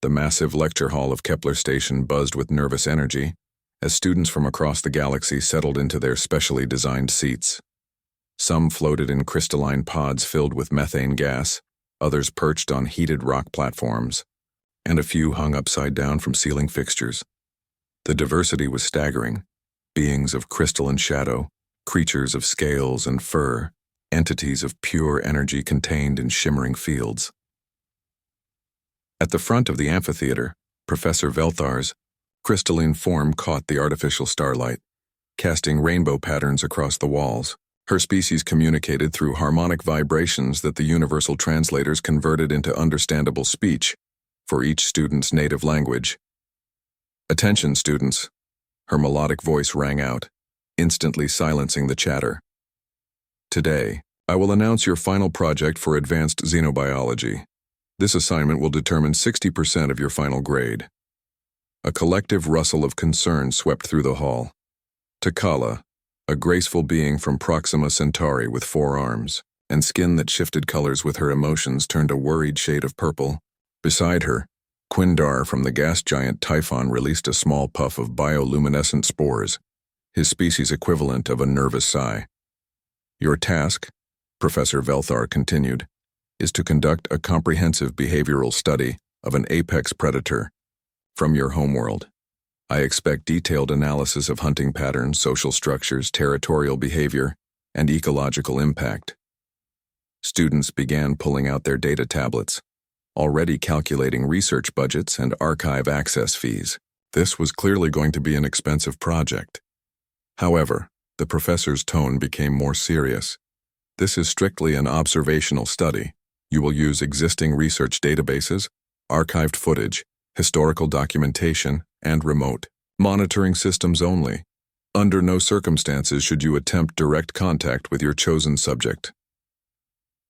The massive lecture hall of Kepler Station buzzed with nervous energy as students from across the galaxy settled into their specially designed seats. Some floated in crystalline pods filled with methane gas, others perched on heated rock platforms, and a few hung upside down from ceiling fixtures. The diversity was staggering: beings of crystal and shadow, creatures of scales and fur, entities of pure energy contained in shimmering fields. At the front of the amphitheater, Professor Velthar's crystalline form caught the artificial starlight, casting rainbow patterns across the walls. Her species communicated through harmonic vibrations that the universal translators converted into understandable speech for each student's native language. "Attention, students," her melodic voice rang out, instantly silencing the chatter. "Today, I will announce your final project for advanced xenobiology. This assignment will determine 60% of your final grade." A collective rustle of concern swept through the hall. Takala, a graceful being from Proxima Centauri with 4 arms and skin that shifted colors with her emotions, turned a worried shade of purple. Beside her, Quindar from the gas giant Typhon released a small puff of bioluminescent spores, his species equivalent of a nervous sigh. "Your task," Professor Velthar continued, "is to conduct a comprehensive behavioral study of an apex predator from your homeworld. I expect detailed analysis of hunting patterns, social structures, territorial behavior, and ecological impact." Students began pulling out their data tablets, already calculating research budgets and archive access fees. This was clearly going to be an expensive project. However, the professor's tone became more serious. "This is strictly an observational study. You will use existing research databases, archived footage, historical documentation, and remote monitoring systems only. Under no circumstances should you attempt direct contact with your chosen subject."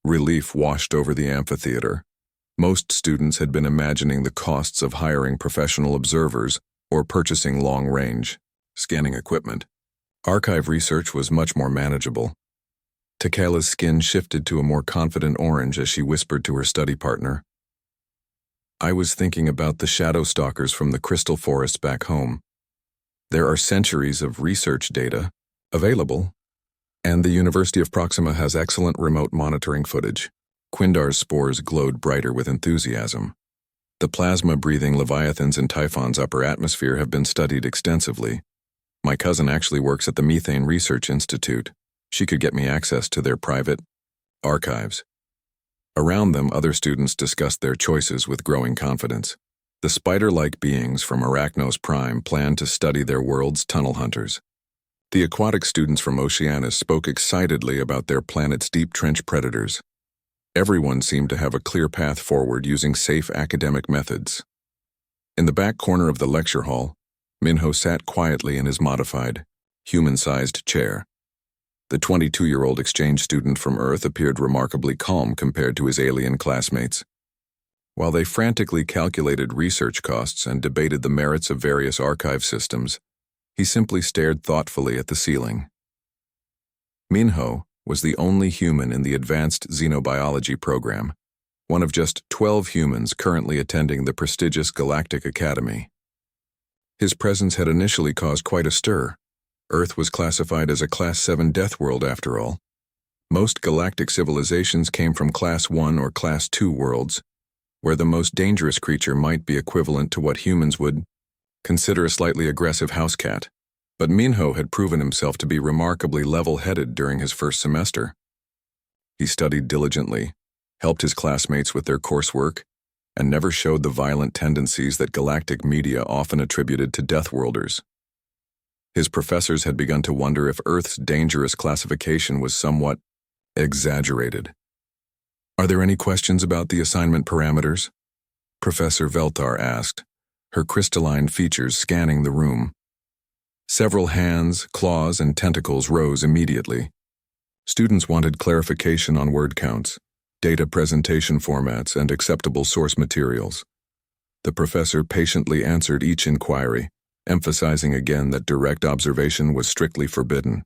Relief washed over the amphitheater. Most students had been imagining the costs of hiring professional observers or purchasing long-range scanning equipment. Archive research was much more manageable. Takala's skin shifted to a more confident orange as she whispered to her study partner, "I was thinking about the shadow stalkers from the crystal forests back home. There are centuries of research data available, and the University of Proxima has excellent remote monitoring footage." Quindar's spores glowed brighter with enthusiasm. "The plasma-breathing leviathans in Typhon's upper atmosphere have been studied extensively. My cousin actually works at the Methane Research Institute. She could get me access to their private archives." Around them, other students discussed their choices with growing confidence. The spider-like beings from Arachnos Prime planned to study their world's tunnel hunters. The aquatic students from Oceanus spoke excitedly about their planet's deep trench predators. Everyone seemed to have a clear path forward using safe academic methods. In the back corner of the lecture hall, Minho sat quietly in his modified, human-sized chair. The 22-year-old exchange student from Earth appeared remarkably calm compared to his alien classmates. While they frantically calculated research costs and debated the merits of various archive systems, he simply stared thoughtfully at the ceiling. Minho was the only human in the advanced xenobiology program, one of just 12 humans currently attending the prestigious Galactic Academy. His presence had initially caused quite a stir. Earth was classified as a Class 7 Deathworld after all. Most galactic civilizations came from Class 1 or Class 2 worlds, where the most dangerous creature might be equivalent to what humans would consider a slightly aggressive house cat. But Minho had proven himself to be remarkably level-headed during his first semester. He studied diligently, helped his classmates with their coursework, and never showed the violent tendencies that galactic media often attributed to Deathworlders. His professors had begun to wonder if Earth's dangerous classification was somewhat exaggerated. "Are there any questions about the assignment parameters?" Professor Veltar asked, her crystalline features scanning the room. Several hands, claws, and tentacles rose immediately. Students wanted clarification on word counts, data presentation formats, and acceptable source materials. The professor patiently answered each inquiry, emphasizing again that direct observation was strictly forbidden.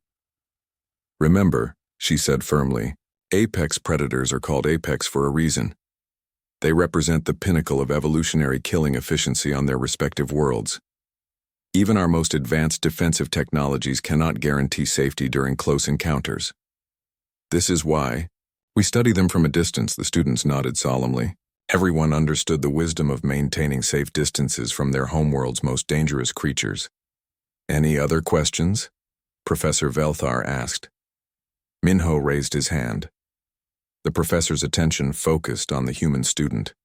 "Remember," she said firmly, "apex predators are called apex for a reason. They represent the pinnacle of evolutionary killing efficiency on their respective worlds. Even our most advanced defensive technologies cannot guarantee safety during close encounters. This is why we study them from a distance, the students nodded solemnly. Everyone understood the wisdom of maintaining safe distances from their homeworld's most dangerous creatures. Any other questions? Professor Velthar asked. Minho raised his hand. The professor's attention focused on the human student.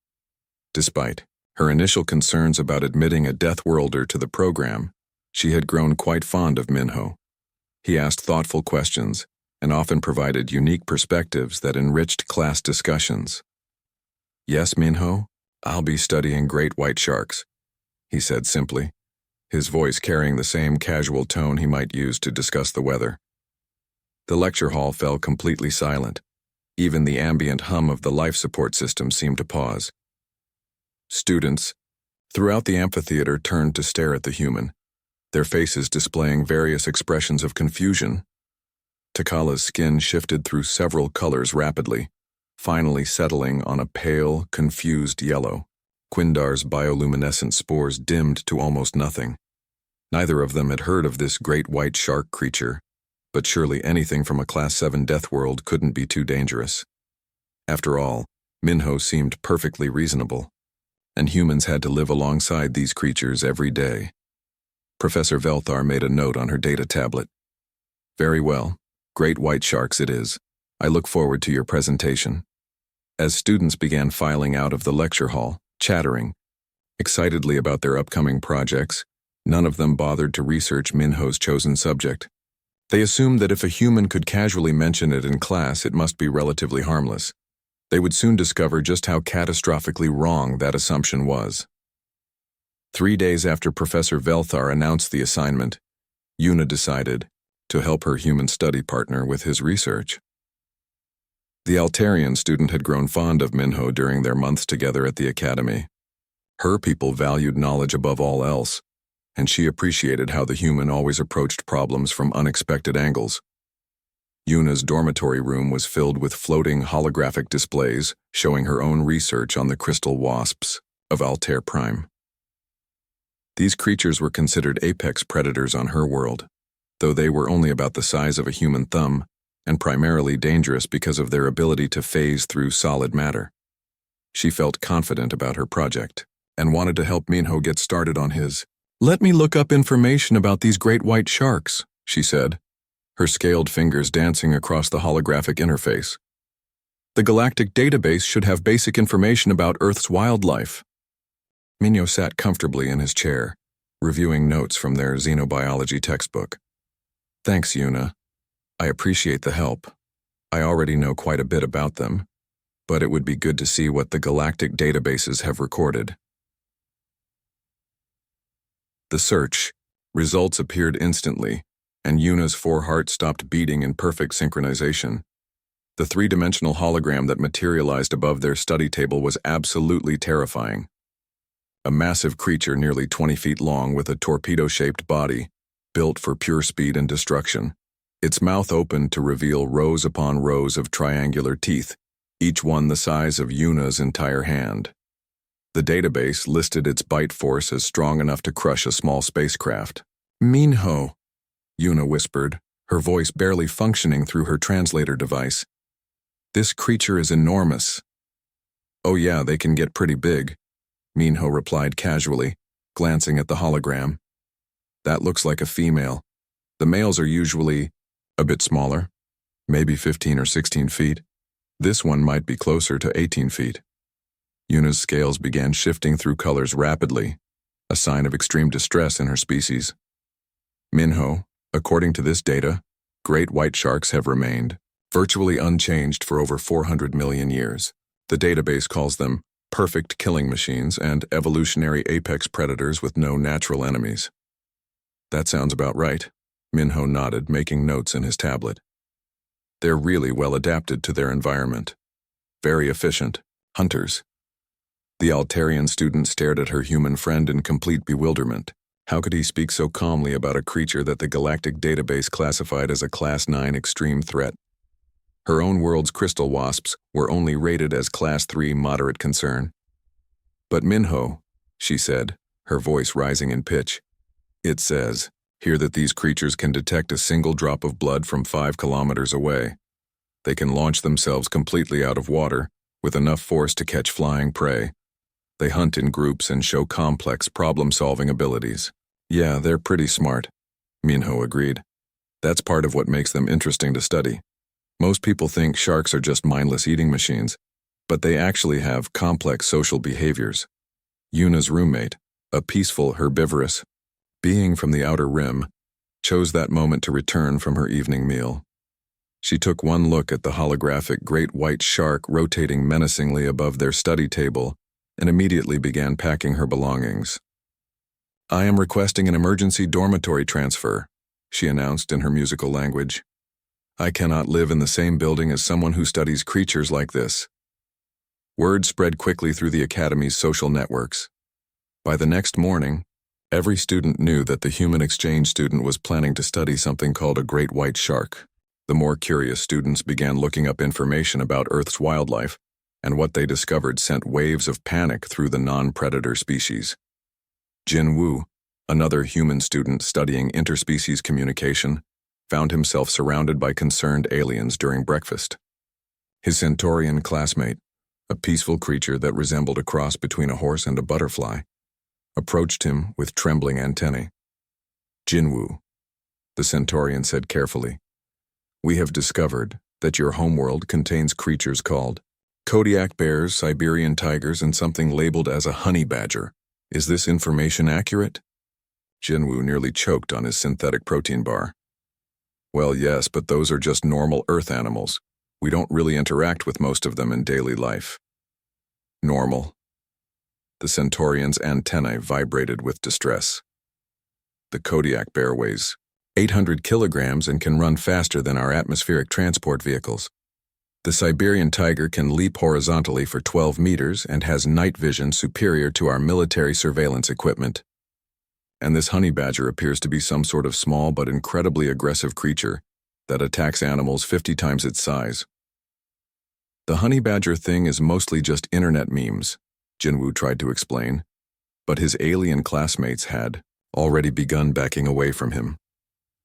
Despite her initial concerns about admitting a Deathworlder to the program, she had grown quite fond of Minho. He asked thoughtful questions and often provided unique perspectives that enriched class discussions. Yes, Minho, I'll be studying great white sharks, he said simply, his voice carrying the same casual tone he might use to discuss the weather. The lecture hall fell completely silent. Even the ambient hum of the life support system seemed to pause. Students throughout the amphitheater turned to stare at the human, their faces displaying various expressions of confusion. Takala's skin shifted through several colors rapidly, finally settling on a pale, confused yellow. Quindar's bioluminescent spores dimmed to almost nothing. Neither of them had heard of this great white shark creature, but surely anything from a Class 7 death world couldn't be too dangerous. After all, Minho seemed perfectly reasonable, and humans had to live alongside these creatures every day. Professor Velthar made a note on her data tablet. Very well, great white sharks it is. I look forward to your presentation. As students began filing out of the lecture hall, chattering excitedly about their upcoming projects, none of them bothered to research Minho's chosen subject. They assumed that if a human could casually mention it in class, it must be relatively harmless. They would soon discover just how catastrophically wrong that assumption was. 3 days after Professor Velthar announced the assignment, Yuna decided to help her human study partner with his research. The Altarian student had grown fond of Minho during their months together at the academy. Her people valued knowledge above all else, and she appreciated how the human always approached problems from unexpected angles. Yuna's dormitory room was filled with floating holographic displays showing her own research on the crystal wasps of Altair Prime. These creatures were considered apex predators on her world, though they were only about the size of a human thumb and primarily dangerous because of their ability to phase through solid matter. She felt confident about her project and wanted to help Minho get started on his. Let me look up information about these great white sharks, she said, her scaled fingers dancing across the holographic interface. The Galactic database should have basic information about Earth's wildlife. Minho sat comfortably in his chair, reviewing notes from their xenobiology textbook. Thanks, Yuna. I appreciate the help. I already know quite a bit about them, but it would be good to see what the Galactic databases have recorded. The search results appeared instantly, and Yuna's 4 hearts stopped beating in perfect synchronization. The 3-dimensional hologram that materialized above their study table was absolutely terrifying. A massive creature nearly 20 feet long with a torpedo-shaped body, built for pure speed and destruction. Its mouth opened to reveal rows upon rows of triangular teeth, each one the size of Yuna's entire hand. The database listed its bite force as strong enough to crush a small spacecraft. Minho, Yuna whispered, her voice barely functioning through her translator device. This creature is enormous. Oh yeah, they can get pretty big, Minho replied casually, glancing at the hologram. That looks like a female. The males are usually a bit smaller, maybe 15 or 16 feet. This one might be closer to 18 feet. Yuna's scales began shifting through colors rapidly, a sign of extreme distress in her species. Minho, according to this data, great white sharks have remained virtually unchanged for over 400 million years. The database calls them perfect killing machines and evolutionary apex predators with no natural enemies. That sounds about right, Minho nodded, making notes in his tablet. They're really well adapted to their environment. Very efficient hunters. The Altarian student stared at her human friend in complete bewilderment. How could he speak so calmly about a creature that the Galactic database classified as a Class 9 extreme threat? Her own world's crystal wasps were only rated as Class 3 moderate concern. But Minho, she said, her voice rising in pitch, it says here that these creatures can detect a single drop of blood from 5 kilometers away. They can launch themselves completely out of water, with enough force to catch flying prey. They hunt in groups and show complex problem-solving abilities. Yeah, they're pretty smart, Minho agreed. That's part of what makes them interesting to study. Most people think sharks are just mindless eating machines, but they actually have complex social behaviors. Yuna's roommate, a peaceful herbivorous being from the outer rim, chose that moment to return from her evening meal. She took one look at the holographic great white shark rotating menacingly above their study table and immediately began packing her belongings. I am requesting an emergency dormitory transfer, she announced in her musical language. I cannot live in the same building as someone who studies creatures like this. Word spread quickly through the academy's social networks. By the next morning, every student knew that the human exchange student was planning to study something called a great white shark. The more curious students began looking up information about Earth's wildlife, and what they discovered sent waves of panic through the non-predator species. Jin Wu, another human student studying interspecies communication, found himself surrounded by concerned aliens during breakfast. His Centaurian classmate, a peaceful creature that resembled a cross between a horse and a butterfly, approached him with trembling antennae. Jinwu, the Centaurian said carefully, we have discovered that your homeworld contains creatures called Kodiak bears, Siberian tigers, and something labeled as a honey badger. Is this information accurate? Jinwu nearly choked on his synthetic protein bar. Well, yes, but those are just normal Earth animals. We don't really interact with most of them in daily life. Normal. The Centaurian's antennae vibrated with distress. The Kodiak bear weighs 800 kilograms and can run faster than our atmospheric transport vehicles. The Siberian tiger can leap horizontally for 12 meters and has night vision superior to our military surveillance equipment. And this honey badger appears to be some sort of small but incredibly aggressive creature that attacks animals 50 times its size. The honey badger thing is mostly just internet memes, Jinwu tried to explain, but his alien classmates had already begun backing away from him.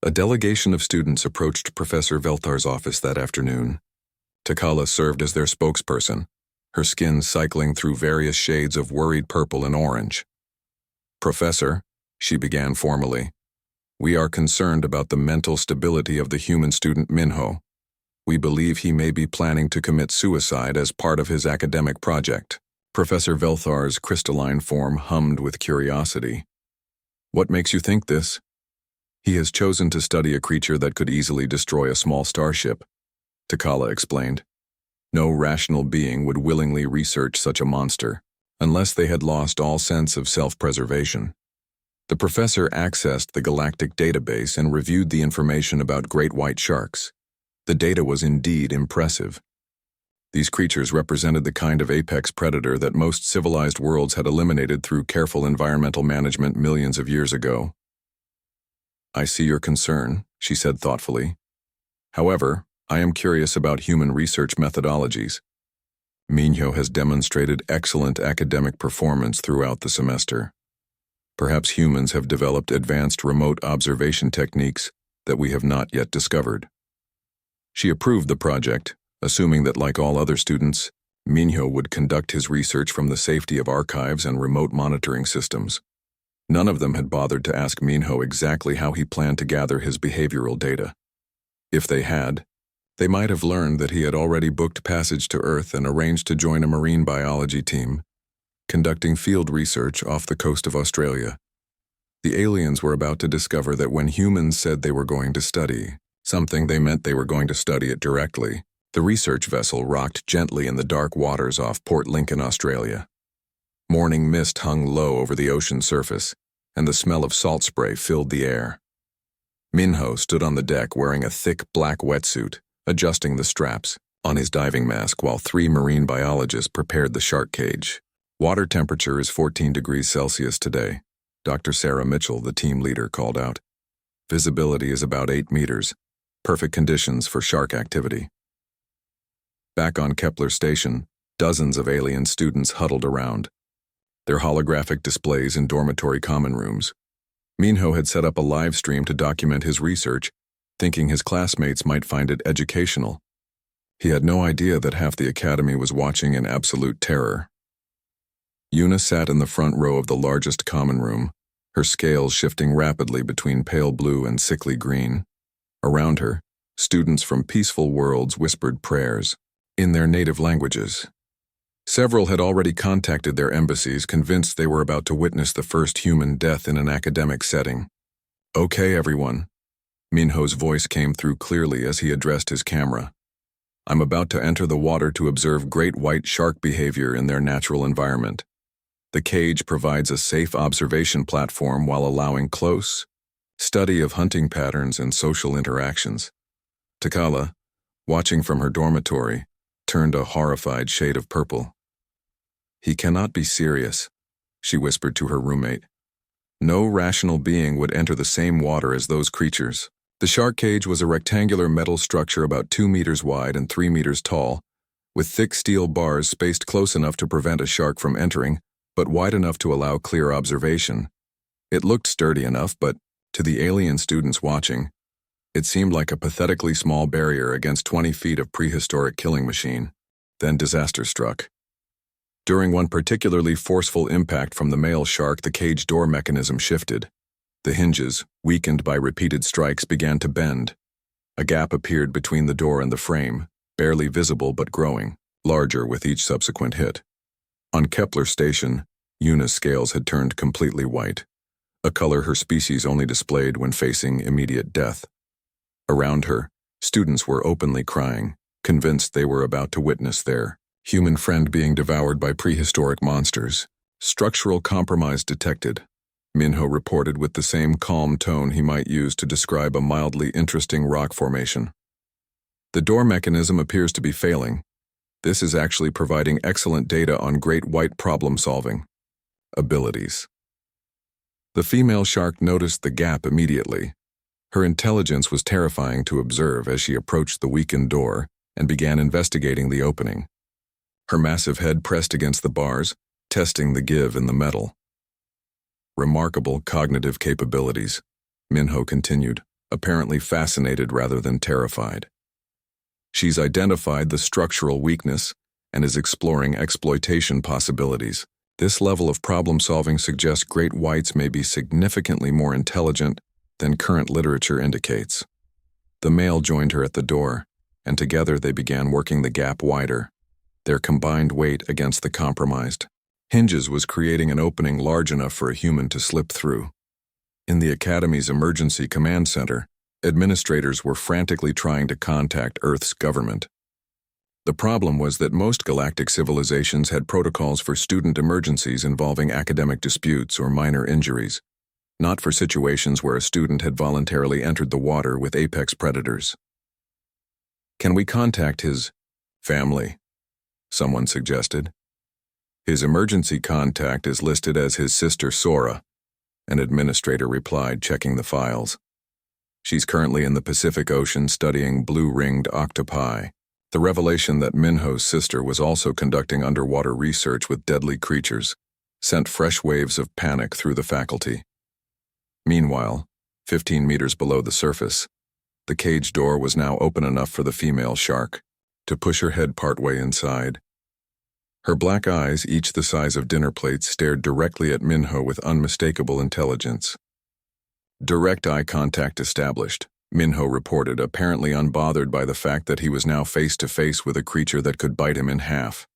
A delegation of students approached Professor Velthar's office that afternoon. Takala served as their spokesperson, her skin cycling through various shades of worried purple and orange. Professor, she began formally, we are concerned about the mental stability of the human student Minho. We believe he may be planning to commit suicide as part of his academic project. Professor Velthar's crystalline form hummed with curiosity. What makes you think this? He has chosen to study a creature that could easily destroy a small starship, Takala explained. No rational being would willingly research such a monster, unless they had lost all sense of self-preservation. The professor accessed the Galactic database and reviewed the information about great white sharks. The data was indeed impressive. These creatures represented the kind of apex predator that most civilized worlds had eliminated through careful environmental management millions of years ago. I see your concern, she said thoughtfully. However, I am curious about human research methodologies. Minho has demonstrated excellent academic performance throughout the semester. Perhaps humans have developed advanced remote observation techniques that we have not yet discovered. She approved the project, assuming that, like all other students, Minho would conduct his research from the safety of archives and remote monitoring systems. None of them had bothered to ask Minho exactly how he planned to gather his behavioral data. If they had, they might have learned that he had already booked passage to Earth and arranged to join a marine biology team, conducting field research off the coast of Australia. The aliens were about to discover that when humans said they were going to study something, they meant they were going to study it directly. The research vessel rocked gently in the dark waters off Port Lincoln, Australia. Morning mist hung low over the ocean surface, and the smell of salt spray filled the air. Minho stood on the deck wearing a thick black wetsuit, adjusting the straps on his diving mask while 3 marine biologists prepared the shark cage. Water temperature is 14 degrees Celsius today, Dr. Sarah Mitchell, the team leader, called out. Visibility is about 8 meters, perfect conditions for shark activity. Back on Kepler Station, dozens of alien students huddled around. their holographic displays in dormitory common rooms. Minho had set up a live stream to document his research, thinking his classmates might find it educational. He had no idea that half the academy was watching in absolute terror. Yuna sat in the front row of the largest common room, her scales shifting rapidly between pale blue and sickly green. Around her, students from peaceful worlds whispered prayers, in their native languages. Several had already contacted their embassies, convinced they were about to witness the first human death in an academic setting. "Okay, everyone." Minho's voice came through clearly as he addressed his camera. "I'm about to enter the water to observe great white shark behavior in their natural environment. The cage provides a safe observation platform while allowing close study of hunting patterns and social interactions." Takala, watching from her dormitory, turned a horrified shade of purple. "He cannot be serious," she whispered to her roommate. "No rational being would enter the same water as those creatures." The shark cage was a rectangular metal structure about 2 meters wide and 3 meters tall, with thick steel bars spaced close enough to prevent a shark from entering, but wide enough to allow clear observation. It looked sturdy enough, but, to the alien students watching, it seemed like a pathetically small barrier against 20 feet of prehistoric killing machine. Then disaster struck. During one particularly forceful impact from the male shark, the cage door mechanism shifted. The hinges, weakened by repeated strikes, began to bend. A gap appeared between the door and the frame, barely visible but growing, larger with each subsequent hit. On Kepler Station, Yuna's scales had turned completely white, a color her species only displayed when facing immediate death. Around her, students were openly crying, convinced they were about to witness their human friend being devoured by prehistoric monsters. "Structural compromise detected," Minho reported with the same calm tone he might use to describe a mildly interesting rock formation. "The door mechanism appears to be failing. This is actually providing excellent data on great white problem-solving abilities." The female shark noticed the gap immediately. Her intelligence was terrifying to observe as she approached the weakened door and began investigating the opening. Her massive head pressed against the bars, testing the give in the metal. "Remarkable cognitive capabilities," Minho continued, apparently fascinated rather than terrified. "She's identified the structural weakness and is exploring exploitation possibilities. This level of problem-solving suggests great whites may be significantly more intelligent than current literature indicates." The male joined her at the door, and together they began working the gap wider. Their combined weight against the compromised hinges was creating an opening large enough for a human to slip through. In the Academy's Emergency Command Center, administrators were frantically trying to contact Earth's government. The problem was that most galactic civilizations had protocols for student emergencies involving academic disputes or minor injuries, not for situations where a student had voluntarily entered the water with apex predators. "Can we contact his family?" someone suggested. "His emergency contact is listed as his sister Sora," an administrator replied, checking the files. "She's currently in the Pacific Ocean studying blue-ringed octopi." The revelation that Minho's sister was also conducting underwater research with deadly creatures sent fresh waves of panic through the faculty. Meanwhile, 15 meters below the surface, the cage door was now open enough for the female shark to push her head partway inside. Her black eyes, each the size of dinner plates, stared directly at Minho with unmistakable intelligence. "Direct eye contact established," Minho reported, apparently unbothered by the fact that he was now face-to-face with a creature that could bite him in half.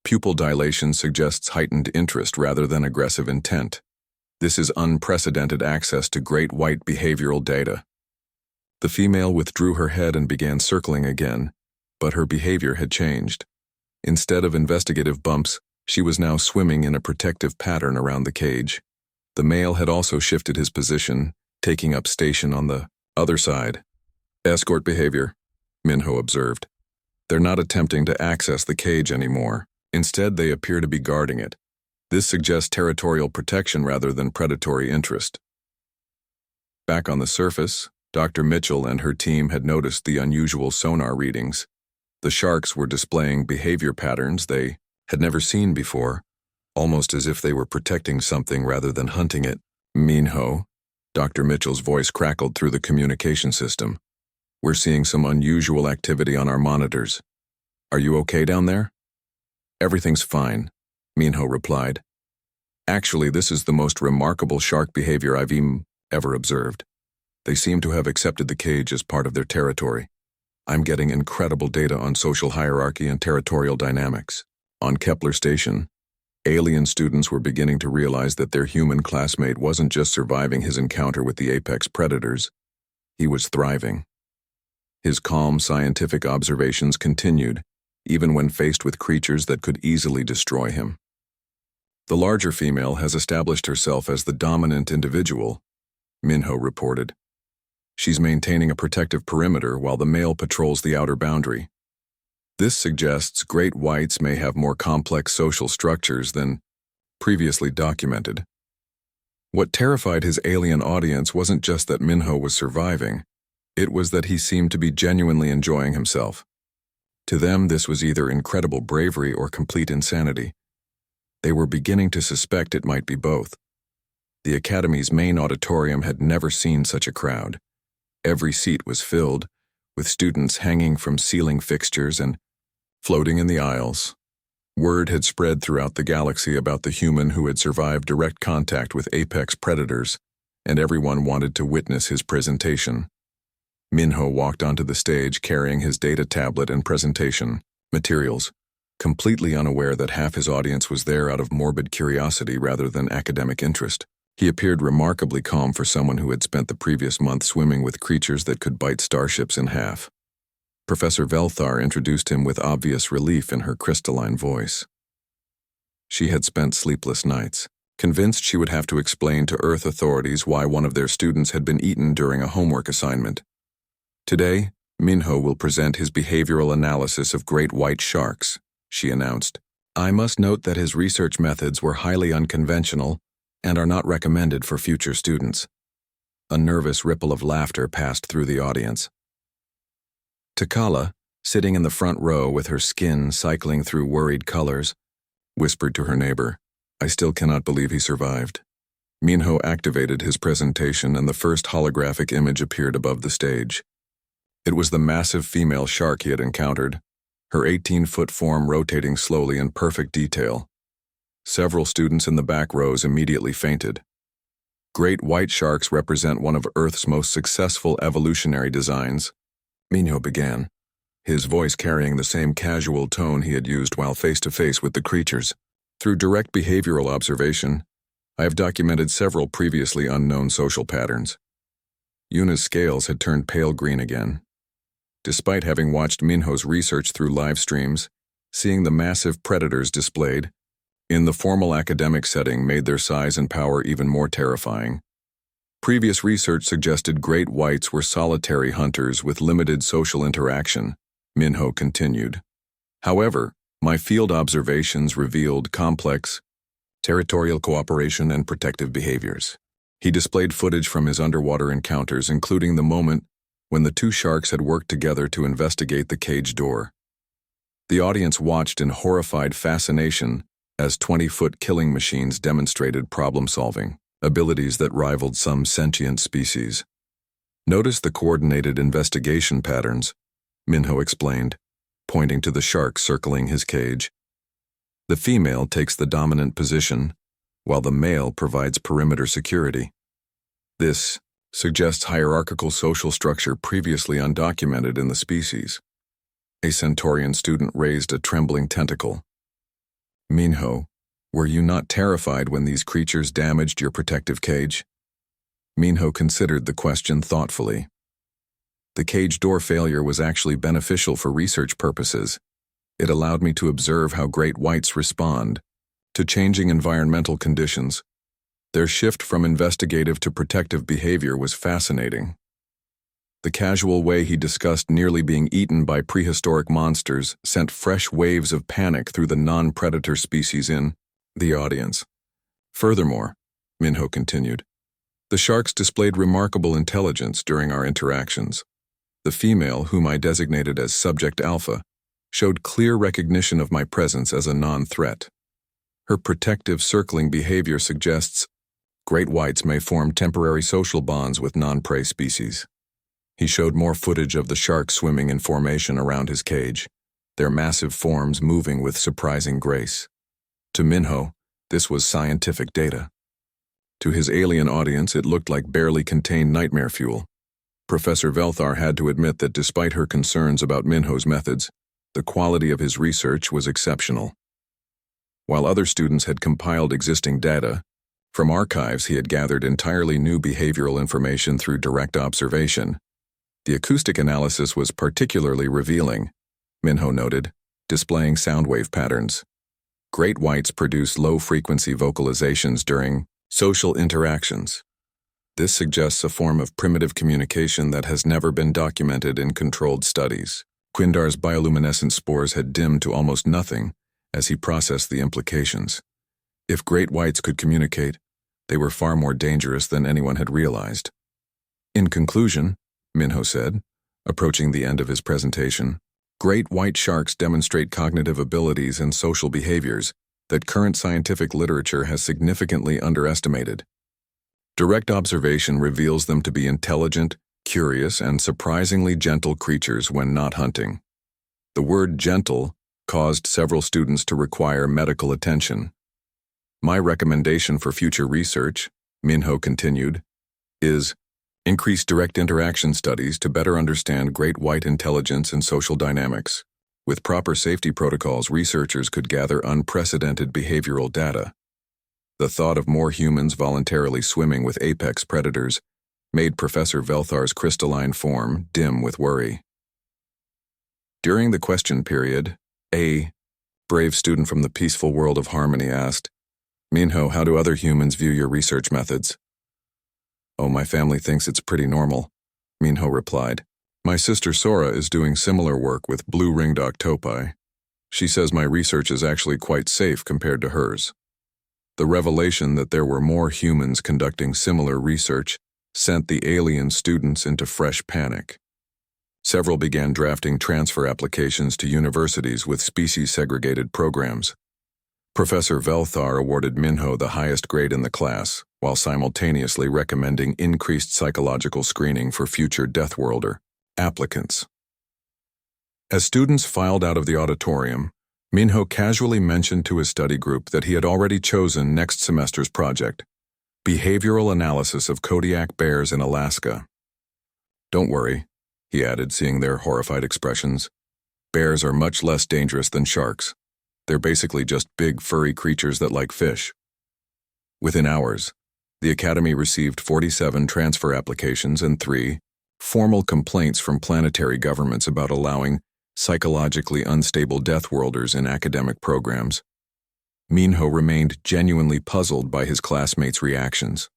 "Pupil dilation suggests heightened interest rather than aggressive intent. This is unprecedented access to great white behavioral data." The female withdrew her head and began circling again, but her behavior had changed. Instead of investigative bumps, she was now swimming in a protective pattern around the cage. The male had also shifted his position, taking up station on the other side. "Escort behavior," Minho observed. "They're not attempting to access the cage anymore. Instead, they appear to be guarding it. This suggests territorial protection rather than predatory interest." Back on the surface, Dr. Mitchell and her team had noticed the unusual sonar readings. The sharks were displaying behavior patterns they had never seen before, almost as if they were protecting something rather than hunting it. Minho, Dr. Mitchell's voice crackled through the communication system. We're seeing some unusual activity on our monitors. Are you okay down there? Everything's fine, Minho replied. Actually, this is the most remarkable shark behavior I've ever observed. They seem to have accepted the cage as part of their territory. I'm getting incredible data on social hierarchy and territorial dynamics. On Kepler Station, alien students were beginning to realize that their human classmate wasn't just surviving his encounter with the apex predators, he was thriving. His calm scientific observations continued, even when faced with creatures that could easily destroy him. The larger female has established herself as the dominant individual, Minho reported. She's maintaining a protective perimeter while the male patrols the outer boundary. This suggests great whites may have more complex social structures than previously documented. What terrified his alien audience wasn't just that Minho was surviving, it was that he seemed to be genuinely enjoying himself. To them, this was either incredible bravery or complete insanity. They were beginning to suspect it might be both. The Academy's main auditorium had never seen such a crowd. Every seat was filled, with students hanging from ceiling fixtures and floating in the aisles. Word had spread throughout the galaxy about the human who had survived direct contact with apex predators, and everyone wanted to witness his presentation. Minho walked onto the stage carrying his data tablet and presentation materials, completely unaware that half his audience was there out of morbid curiosity rather than academic interest. He appeared remarkably calm for someone who had spent the previous month swimming with creatures that could bite starships in half. Professor Velthar introduced him with obvious relief in her crystalline voice. She had spent sleepless nights, convinced she would have to explain to Earth authorities why one of their students had been eaten during a homework assignment. Today, Minho will present his behavioral analysis of great white sharks, she announced. I must note that his research methods were highly unconventional and are not recommended for future students. A nervous ripple of laughter passed through the audience. Takala, sitting in the front row with her skin cycling through worried colors, whispered to her neighbor, I still cannot believe he survived. Minho activated his presentation and the first holographic image appeared above the stage. It was the massive female shark he had encountered, her 18-foot form rotating slowly in perfect detail. Several students in the back rows immediately fainted. Great white sharks represent one of Earth's most successful evolutionary designs, Minho began, his voice carrying the same casual tone he had used while face-to-face with the creatures. Through direct behavioral observation, I have documented several previously unknown social patterns. Yuna's scales had turned pale green again. Despite having watched Minho's research through live streams, seeing the massive predators displayed in the formal academic setting made their size and power even more terrifying. Previous research suggested great whites were solitary hunters with limited social interaction, Minho continued. However, my field observations revealed complex, territorial cooperation and protective behaviors. He displayed footage from his underwater encounters, including the moment when the two sharks had worked together to investigate the cage door. The audience watched in horrified fascination as 20-foot killing machines demonstrated problem-solving, abilities that rivaled some sentient species. Notice the coordinated investigation patterns, Minho explained, pointing to the shark circling his cage. The female takes the dominant position, while the male provides perimeter security. This suggests hierarchical social structure previously undocumented in the species. A Centaurian student raised a trembling tentacle. Minho, were you not terrified when these creatures damaged your protective cage? Minho considered the question thoughtfully. The cage door failure was actually beneficial for research purposes. It allowed me to observe how great whites respond to changing environmental conditions. Their shift from investigative to protective behavior was fascinating. The casual way he discussed nearly being eaten by prehistoric monsters sent fresh waves of panic through the non-predator species in the audience. Furthermore, Minho continued, the sharks displayed remarkable intelligence during our interactions. The female, whom I designated as Subject Alpha, showed clear recognition of my presence as a non-threat. Her protective circling behavior suggests great whites may form temporary social bonds with non-prey species. He showed more footage of the sharks swimming in formation around his cage, their massive forms moving with surprising grace. To Minho, this was scientific data. To his alien audience, it looked like barely contained nightmare fuel. Professor Velthar had to admit that despite her concerns about Minho's methods, the quality of his research was exceptional. While other students had compiled existing data, from archives he had gathered entirely new behavioral information through direct observation. The acoustic analysis was particularly revealing, Minho noted, displaying sound wave patterns. Great whites produce low-frequency vocalizations during social interactions. This suggests a form of primitive communication that has never been documented in controlled studies. Quindar's bioluminescent spores had dimmed to almost nothing as he processed the implications. If great whites could communicate, they were far more dangerous than anyone had realized. In conclusion, Minho said, approaching the end of his presentation, great white sharks demonstrate cognitive abilities and social behaviors that current scientific literature has significantly underestimated. Direct observation reveals them to be intelligent, curious, and surprisingly gentle creatures when not hunting. The word gentle caused several students to require medical attention. My recommendation for future research, Minho continued, is increase direct interaction studies to better understand great white intelligence and social dynamics. With proper safety protocols, researchers could gather unprecedented behavioral data. The thought of more humans voluntarily swimming with apex predators made Professor Velthar's crystalline form dim with worry. During the question period, a brave student from the peaceful world of Harmony asked, "Minho, how do other humans view your research methods?" "Oh, my family thinks it's pretty normal," Minho replied. "My sister Sora is doing similar work with blue-ringed octopi. She says my research is actually quite safe compared to hers." The revelation that there were more humans conducting similar research sent the alien students into fresh panic. Several began drafting transfer applications to universities with species-segregated programs. Professor Velthar awarded Minho the highest grade in the class, while simultaneously recommending increased psychological screening for future Deathworlder applicants. As students filed out of the auditorium, Minho casually mentioned to his study group that he had already chosen next semester's project, Behavioral Analysis of Kodiak Bears in Alaska. "Don't worry," he added, seeing their horrified expressions. "Bears are much less dangerous than sharks. They're basically just big, furry creatures that like fish." Within hours, the Academy received 47 transfer applications and 3 formal complaints from planetary governments about allowing psychologically unstable Deathworlders in academic programs. Minho remained genuinely puzzled by his classmates' reactions.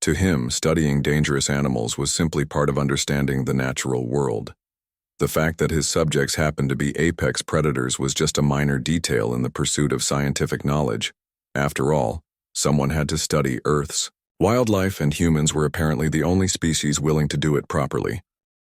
To him, studying dangerous animals was simply part of understanding the natural world. The fact that his subjects happened to be apex predators was just a minor detail in the pursuit of scientific knowledge. After all, someone had to study Earth's wildlife, and humans were apparently the only species willing to do it properly.